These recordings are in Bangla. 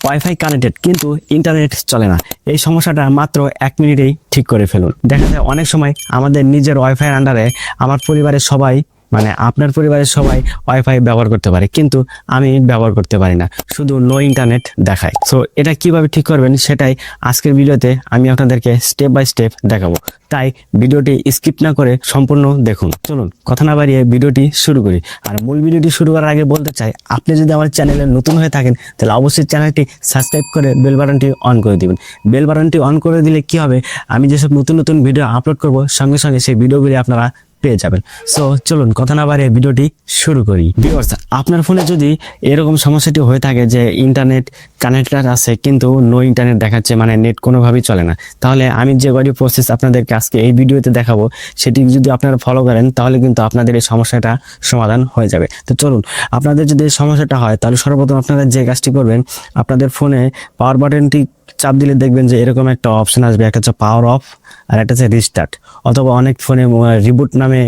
ওয়াইফাই কানেক্টেড কিন্তু ইন্টারনেট চলে না। এই সমস্যাটা মাত্র 1 মিনিটেই ঠিক করে ফেলুন। দেখা যায় অনেক সময় আমাদের নিজের ওয়াইফাই আন্ডারে আমার পরিবারের সবাই মানে আপনার পরিবারের সবাই ওয়াইফাই ব্যবহার করতে পারে, কিন্তু আমি ব্যবহার করতে পারি না, শুধু নো ইন্টারনেট দেখায়। সো এটা কিভাবে ঠিক করবেন সেটাই আজকের ভিডিওতে আমি আপনাদেরকে স্টেপ বাই স্টেপ দেখাবো, তাই ভিডিওটি স্কিপ না করে সম্পূর্ণ দেখুন। চলুন কথা না বাড়িয়ে ভিডিওটি শুরু করি। আর মূল ভিডিওটি শুরু করার আগে বলতে চাই, আপনি যদি আমার চ্যানেলে নতুন হয়ে থাকেন তাহলে অবশ্যই চ্যানেলটি সাবস্ক্রাইব করে বেল বাটনটি অন করে দিবেন। বেল বাটনটি অন করে দিলে কি হবে, আমি যেসব নতুন নতুন ভিডিও আপলোড করব সঙ্গে সঙ্গে সেই ভিডিওগুলি আপনারা পেয়ে যাবেন। সো চলুন কথা না বাড়িয়ে ভিডিওটি শুরু করি। ভিউয়ার্স, আপনার ফোনে যদি এরকম সমস্যাটি হয়ে থাকে যে ইন্টারনেট কানেক্টেড আছে কিন্তু নো ইন্টারনেট দেখাচ্ছে, মানে নেট কোনোভাবেই চলে না, তাহলে আমি যে কয়টি প্রসেস আপনাদেরকে আজকে এই ভিডিওতে দেখাবো সেটি যদি আপনারা ফলো করেন তাহলে কিন্তু আপনাদের এই সমস্যাটা সমাধান হয়ে যাবে। তো চলুন, আপনাদের যদি এই সমস্যাটা হয় তাহলে সর্বপ্রথম আপনারা যে কাজটি করবেন, আপনাদের ফোনে পাওয়ার বাটনটি চাপ দিলে দেখবেন যে এরকম একটা অপশন আসবে, একটা হচ্ছে পাওয়ার অফ আর একটা হচ্ছে রিস্টার্ট, অথবা অনেক ফোনে রিবুট নামে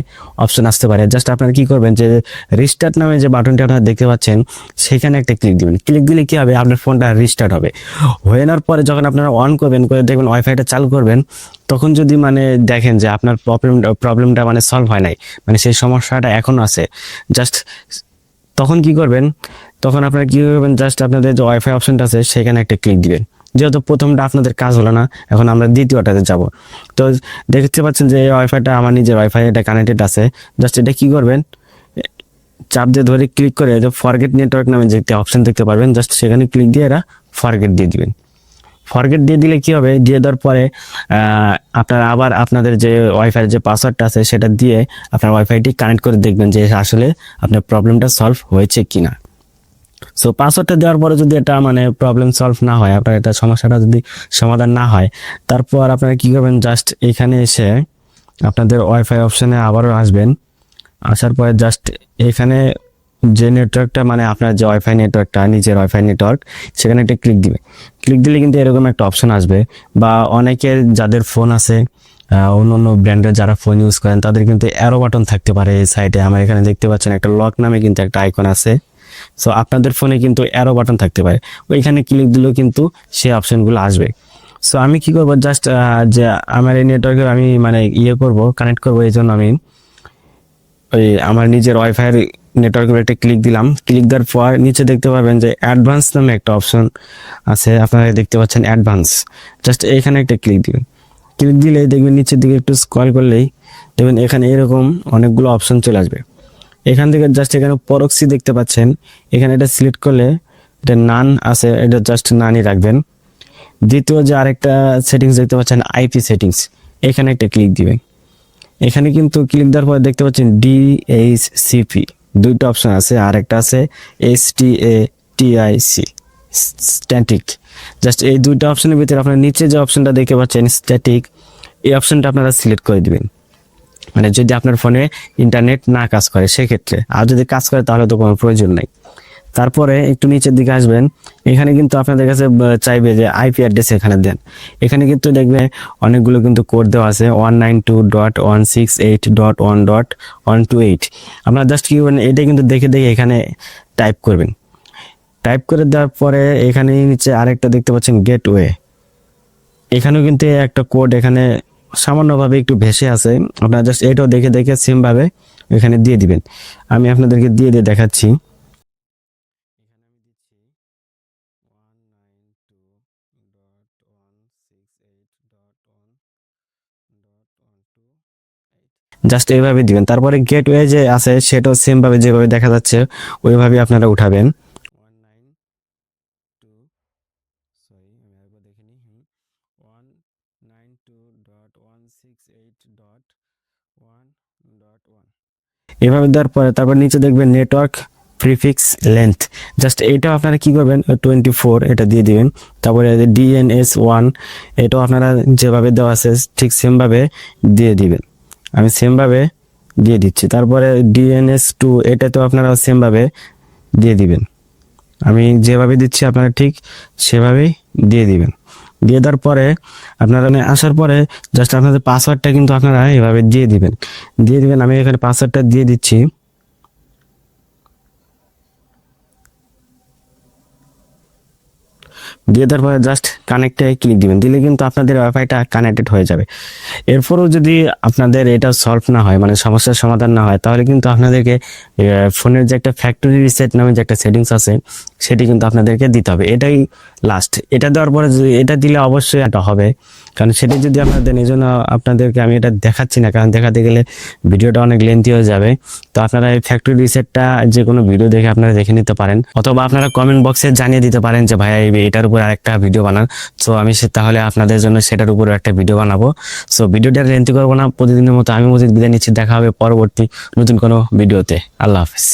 অপশন আসতে পারে। জাস্ট আপনারা কি করবেন যে রিস্টার্ট নামে যে বাটনটি আপনারা দেখতে পাচ্ছেন সেখানে একটা ক্লিক দিবেন। ক্লিক দিলে কি হবে, আপনার ফোনটা রিস্টার্ট হবে। হয়ে যাওয়ার পরে যখন আপনারা অন করবেন, করে দেখবেন ওয়াইফাইটা চালু করবেন, তখন যদি মানে দেখেন যে আপনার প্রবলেমটা মানে সলভ হয় নাই, মানে সেই সমস্যাটা এখন আছে, জাস্ট তখন কি করবেন, তখন আপনারা কি করবেন, জাস্ট আপনাদের যে ওয়াইফাই অপশনটা আছে সেখানে একটা ক্লিক দিবেন। যেহেতু প্রথমটা আপনাদের কাজ হলো না, এখন আমরা দ্বিতীয়টাতে যাব। তো দেখতে পাচ্ছেন যে এই ওয়াইফাইটা আমার নিজের ওয়াইফাই, এটা কানেক্টেড আছে। জাস্ট এটা কি করবেন, চাপ দিয়ে ধরে ক্লিক করে যে ফরগেট নেটওয়ার্ক নামে যে একটা অপশন দেখতে পারবেন, জাস্ট সেখানে ক্লিক দিয়ে এরা ফরগেট দিয়ে দিবেন। ফরগেট দিয়ে দিলে কি হবে, দিয়ে দেওয়ার পরে আপনারা আবার আপনাদের যে ওয়াইফাইয়ের যে পাসওয়ার্ডটা আছে সেটা দিয়ে আপনার ওয়াইফাইটি কানেক্ট করে দেখবেন যে আসলে আপনার প্রবলেমটা সলভ হয়েছে কিনা। সো পাসওয়ার্ডটা দেওয়ার পরে যদি এটা মানে প্রবলেম সলভ না হয়, আপনার এটা সমস্যাটা যদি সমাধান না হয়, তারপর আপনারা কি করবেন, জাস্ট এখানে এসে আপনাদের ওয়াইফাই অপশনে আবারও আসবেন। আসার পরে জাস্ট এখানে যে নেটওয়ার্কটা মানে আপনার যে ওয়াইফাই নেটওয়ার্কটা নিজের ওয়াইফাই নেটওয়ার্ক, সেখানে একটা ক্লিক দিবে। ক্লিক দিলে কিন্তু এরকম একটা অপশন আসবে, বা অনেকের যাদের ফোন আছে অন্য অন্য ব্র্যান্ডের যারা ফোন ইউজ করেন তাদের কিন্তু অ্যারো বাটন থাকতে পারে এই সাইডে। আমার এখানে দেখতে পাচ্ছেন একটা লক নামে কিন্তু একটা আইকন আছে। সো আপনাদের ফোনে কিন্তু অ্যারো বাটন থাকতে পারে, ওইখানে ক্লিক দিলেও কিন্তু সেই অপশনগুলো আসবে। সো আমি কি করব, জাস্ট যে আমার এই নেটওয়ার্কে আমি মানে করব, কানেক্ট করব, এই জন্য আমি ওই আমার নিজের ওয়াইফাইয়ের নেটওয়ার্কের একটা ক্লিক দিলাম। ক্লিক দেওয়ার পর নিচে দেখতে পাবেন যে অ্যাডভান্স নামে একটা অপশন আছে, আপনারা দেখতে পাচ্ছেন অ্যাডভান্স, জাস্ট এখানে একটা ক্লিক দিবেন। ক্লিক দিলে দেখবেন নিচের দিকে একটু স্ক্রল করলেই দেখবেন এখানে এরকম অনেকগুলো অপশন চলে আসবে। এখান থেকে জাস্ট এখানে প্রক্সি দেখতে পাচ্ছেন, এখানে এটা সিলেক্ট করলে এটা নান আছে, এটা জাস্ট নানই রাখবেন। দ্বিতীয় যে আরেকটা সেটিংস দেখতে পাচ্ছেন আইপি সেটিংস, এখানে একটা ক্লিক দিবেন। এখানে কিন্তু ক্লিক দেওয়ার পরে দেখতে পাচ্ছেন DHCP দুইটা অপশন আছে, আর একটা আছে STATIC স্ট্যাটিক। জাস্ট এই দুইটা অপশনের ভিতরে আপনার নিচে যে অপশনটা দেখতে পাচ্ছেন স্ট্যাটিক, এই অপশনটা আপনারা সিলেক্ট করে দিবেন। মানে যদি আপনার ফোনে ইন্টারনেট না কাজ করে সেক্ষেত্রে, আর যদি কাজ করে তাহলে তো কোনো প্রয়োজন নাই। তারপরে একটু নিচের দিকে আসবেন, এখানে কিন্তু আপনাদের কাছে চাইবে যে আইপি অ্যাড্রেস এখানে দেন। এখানে কিন্তু দেখবে অনেকগুলো কিন্তু কোড দেওয়া আছে, 192.168.1.128। আপনারা জাস্ট কি করবেন, এটা কিন্তু দেখে দেখে এখানে টাইপ করবেন। টাইপ করে দেওয়ার পরে এখানে নিচে আরেকটা দেখতে পাচ্ছেন গেটওয়ে, এখানেও কিন্তু একটা কোড এখানে সামান্যভাবে একটু ভেসে আছে, আপনারা জাস্ট এটাও দেখে দেখে সেমভাবে এখানে দিয়ে দিবেন। আমি আপনাদেরকে দিয়ে দিয়ে দেখাচ্ছি। জাস্ট এইভাবে দিবেন। তারপরে গেটওয়ে যে আছে সেটাও সেম ভাবে যেভাবে দেখা যাচ্ছে ওইভাবে আপনারা উঠাবেন। এভাবে দেওয়ার পরে তারপর নিচে দেখবেন নেটওয়ার্ক প্রিফিক্স লেন্থ, জাস্ট এইটাও আপনারা কি করবেন 24 এটা দিয়ে দিবেন। তারপরে DNS1 এটাও আপনারা যেভাবে দেওয়া আছে ঠিক সেমভাবে দিয়ে দিবেন। আমি সেমভাবে দিয়ে দিচ্ছি। তারপরে DNS2 এটা তো আপনারা সেমভাবে দিয়ে দিবেন। আমি যেভাবে দিচ্ছি আপনারা ঠিক সেভাবেই দিয়ে দিবেন। দিয়ে দেওয়ার পরে আপনারা আসার পরে জাস্ট আপনাদের পাসওয়ার্ডটা কিন্তু আপনারা এভাবে দিয়ে দিবেন। আমি এখানে পাসওয়ার্ডটা দিয়ে দিচ্ছি। দিয়ে দেওয়ার পরে জাস্ট কানেক্টে ক্লিক দিবেন, দিলে কিন্তু আপনাদের ওয়াইফাইটা কানেক্টেড হয়ে যাবে। এরপরও যদি আপনাদের এটা সলভ না হয়, মানে সমস্যার সমাধান না হয়, তাহলে কিন্তু আপনাদেরকে ফোনের যে একটা ফ্যাক্টরি রিসেট নামে যে একটা সেটিংস আছে সেটি কিন্তু আপনাদেরকে দিতে হবে। এটাই লাস্ট। এটা দেওয়ার পরে এটা দিলে অবশ্যই এটা হবে, কারণ সেটি যদি আপনাদের, এই জন্য আপনাদেরকে আমি এটা দেখাচ্ছি না, কারণ দেখাতে গেলে ভিডিওটা অনেক লেন্থি হয়ে যাবে। তো আপনারা এই ফ্যাক্টরি রিসেটটা যে কোনো ভিডিও দেখে আপনারা দেখে নিতে পারেন, অথবা আপনারা কমেন্ট বক্সে জানিয়ে দিতে পারেন যে ভাইয়া এটার উপর আরেকটা ভিডিও বানান। সো আমি তাহলে আপনাদের জন্য সেটার উপর একটা ভিডিও বানাবো। সো ভিডিওটা লেন্থি করবো না, প্রতিদিনের মতো আমি মজিদ বিদায় নিচ্ছি। দেখা হবে পরবর্তী নতুন কোনো ভিডিওতে। আল্লাহ হাফিজ।